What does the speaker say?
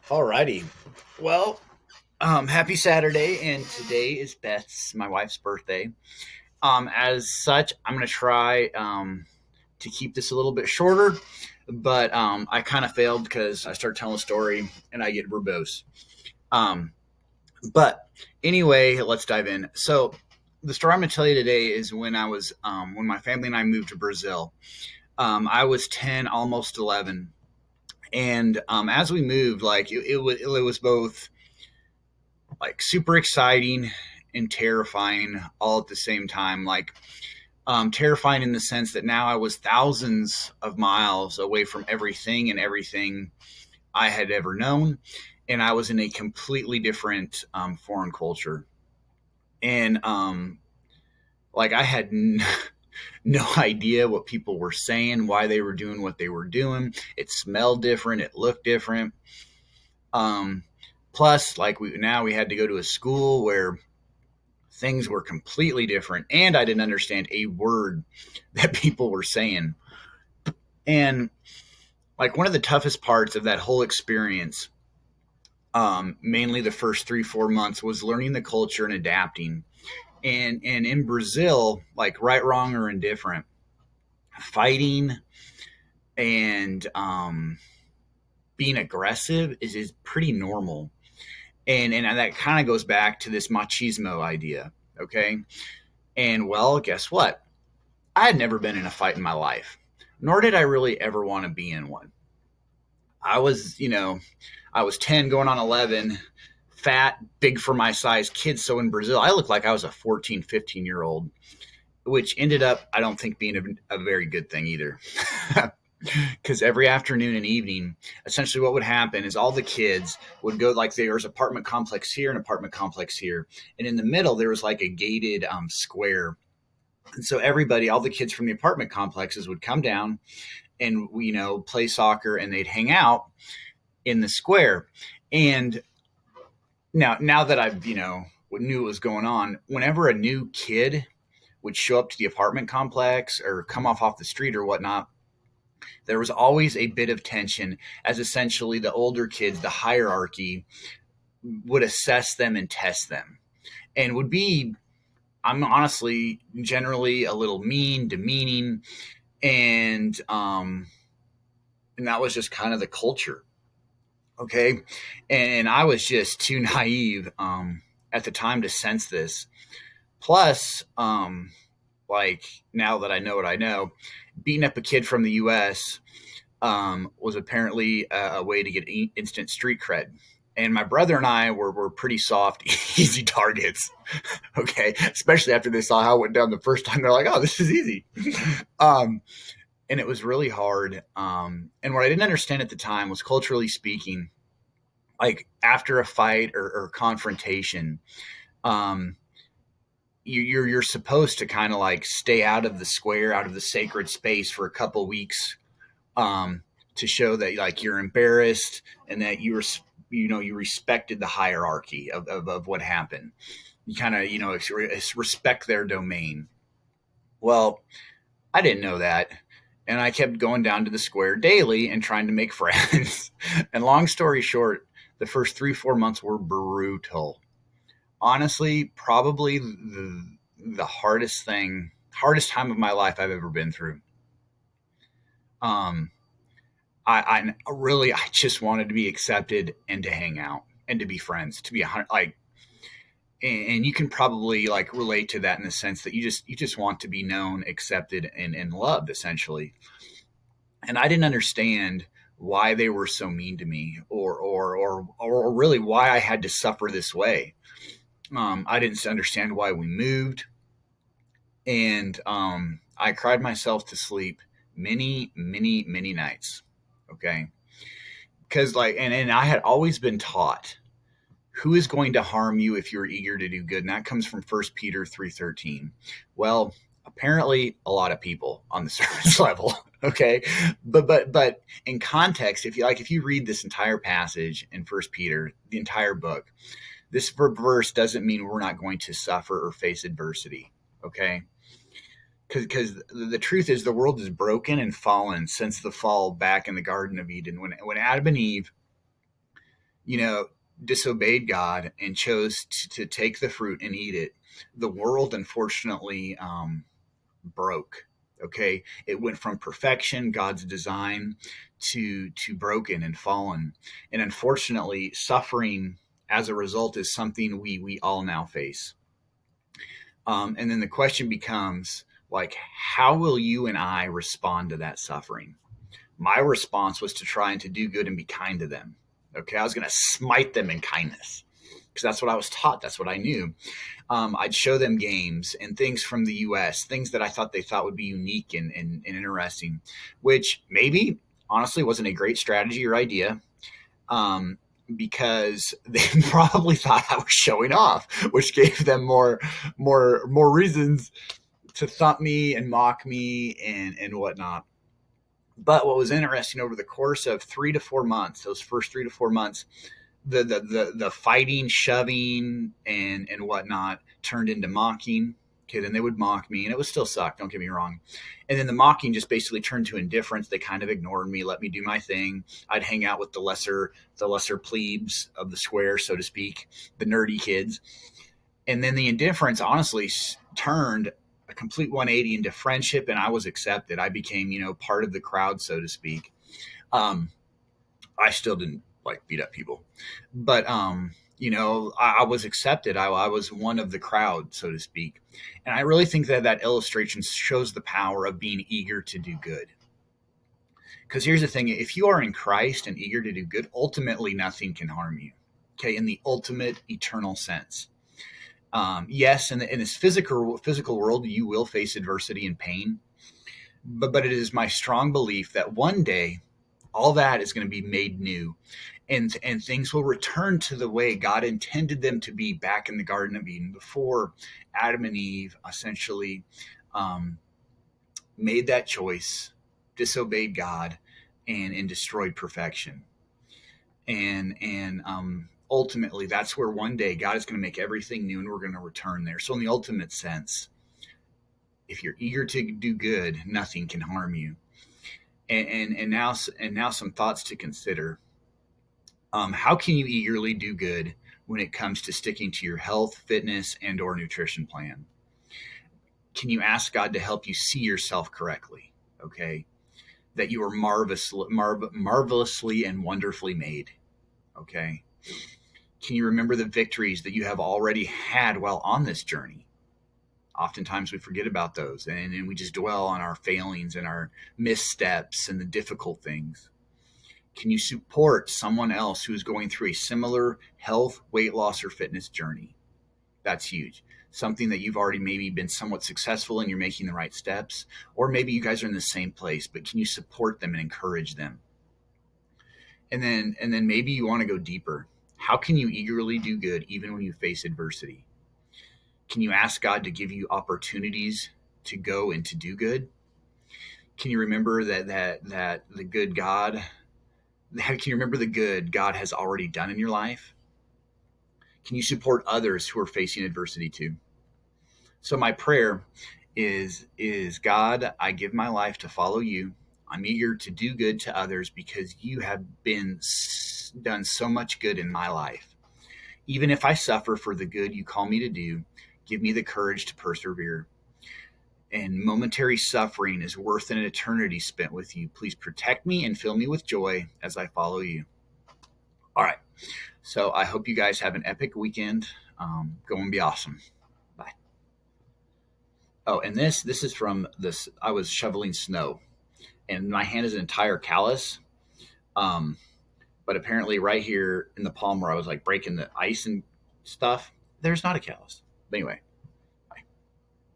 Alrighty. Well, happy Saturday, and today is Beth's, my wife's birthday. As such, I'm going to try to keep this a little bit shorter, but I kind of failed because I start telling a story and I get verbose. Um, but anyway, let's dive in. So, the story I'm going to tell you today is when my family and I moved to Brazil. I was 10, almost 11, and as we moved, it was both like super exciting and terrifying all at the same time. Terrifying in the sense that now I was thousands of miles away from everything I had ever known, and I was in a completely different foreign culture. And I had no idea what people were saying, why they were doing what they were doing. It smelled different. It looked different. Um, Plus, we had to go to a school where things were completely different, and I didn't understand a word that people were saying. And like one of the toughest parts of that whole experience, mainly the first 3 4 months, was learning the culture and adapting. And in Brazil, like right, wrong, or indifferent, fighting and being aggressive is pretty normal. And that kind of goes back to this machismo idea. Okay. And well, guess what? I had never been in a fight in my life, nor did I really ever want to be in one. I was, I was 10 going on 11, fat, big for my size kid. So in Brazil, I looked like I was a 14, 15-year old, which ended up, I don't think, being a very good thing either. Because every afternoon and evening, essentially what would happen is all the kids would go, like, there was an apartment complex here, an apartment complex here. And in the middle, there was like a gated square. And so everybody, all the kids from the apartment complexes would come down and, play soccer, and they'd hang out in the square. And now that I've, knew what was going on, whenever a new kid would show up to the apartment complex or come off the street or whatnot, there was always a bit of tension, as essentially the older kids, the hierarchy, would assess them and test them, and would be, I'm honestly generally a little mean, demeaning, and that was just kind of the culture. Okay. And I was just too naive at the time to sense this. Plus, like, now that I know what I know, beating up a kid from the US was apparently a way to get instant street cred. And my brother and I were pretty soft, easy targets. Okay. Especially after they saw how it went down the first time. They're like, oh, this is easy. um, and it was really hard. And what I didn't understand at the time was, culturally speaking, like after a fight or confrontation, um, you're supposed to kind of like stay out of the square, out of the sacred space for a couple weeks, um, to show that like you're embarrassed and that you respected the hierarchy of what happened. You kind of respect their domain. Well, I didn't know that. And I kept going down to the square daily and trying to make friends. And long story short, the first 3 4 months were brutal. Honestly, probably the hardest time of my life I've ever been through. Um, I just wanted to be accepted and to hang out and to be friends, to be like, and you can probably like relate to that in the sense that you just want to be known, accepted, and loved, essentially. And I didn't understand why they were so mean to me, or really why I had to suffer this way. I didn't understand why we moved, and I cried myself to sleep many, many, many nights. Okay, because and I had always been taught, who is going to harm you if you're eager to do good, and that comes from 1 Peter 3:13. Well, apparently a lot of people on the surface level. Okay, but in context, if you read this entire passage in First Peter, the entire book, this verse doesn't mean we're not going to suffer or face adversity. Okay, because the truth is, the world is broken and fallen since the fall back in the Garden of Eden, when Adam and Eve you know, disobeyed God and chose to take the fruit and eat it, the world unfortunately broke. Okay, it went from perfection, God's design, to broken and fallen, and unfortunately, suffering as a result is something we all now face. And then the question becomes like, how will you and I respond to that suffering? My response was to try and to do good and be kind to them. Okay, I was going to smite them in kindness because that's what I was taught. That's what I knew. I'd show them games and things from the U.S., things that I thought they thought would be unique and interesting, which maybe honestly wasn't a great strategy or idea. Um, because they probably thought I was showing off, which gave them more reasons to thump me and mock me and whatnot. But what was interesting over the course of 3 to 4 months, those first 3 to 4 months, the fighting, shoving, and whatnot turned into mocking. Okay, then they would mock me, and it would still suck. Don't get me wrong. And then the mocking just basically turned to indifference. They kind of ignored me, let me do my thing. I'd hang out with the lesser plebes of the square, so to speak, the nerdy kids. And then the indifference, honestly, turned a complete 180 into friendship, and I was accepted. I became, part of the crowd, so to speak. Um, I still didn't like beat up people, but I was accepted. I was one of the crowd, so to speak, and I really think that illustration shows the power of being eager to do good. Because here's the thing: if you are in Christ and eager to do good, ultimately nothing can harm you. Okay, in the ultimate eternal sense. Yes, in this physical world, you will face adversity and pain, but it is my strong belief that one day all that is going to be made new, and things will return to the way God intended them to be back in the Garden of Eden before Adam and Eve essentially um, made that choice, disobeyed God, and destroyed perfection. And ultimately, that's where one day God is going to make everything new, and we're going to return there. So, in the ultimate sense, if you're eager to do good, nothing can harm you. And now some thoughts to consider. How can you eagerly do good when it comes to sticking to your health, fitness, and/or nutrition plan? Can you ask God to help you see yourself correctly? Okay, that you are marvelously and wonderfully made. Okay, can you remember the victories that you have already had while on this journey? Oftentimes we forget about those, and we just dwell on our failings and our missteps and the difficult things. Can you support someone else who is going through a similar health, weight loss, or fitness journey? That's huge. Something that you've already maybe been somewhat successful and you're making the right steps, or maybe you guys are in the same place, but can you support them and encourage them? And then maybe you want to go deeper. How can you eagerly do good even when you face adversity? Can you ask God to give you opportunities to go and to do good? Can you remember that the good God can you remember the good God has already done in your life? Can you support others who are facing adversity too? So my prayer is God, I give my life to follow you. I'm eager to do good to others because you have been done so much good in my life. Even if I suffer for the good you call me to do, give me the courage to persevere. And momentary suffering is worth an eternity spent with you. Please protect me and fill me with joy as I follow you. All right. So I hope you guys have an epic weekend. Go and be awesome. Bye. Oh, and this is from this. I was shoveling snow, and my hand is an entire callus. Um, but apparently, right here in the palm where I was like breaking the ice and stuff, there's not a callus. But anyway,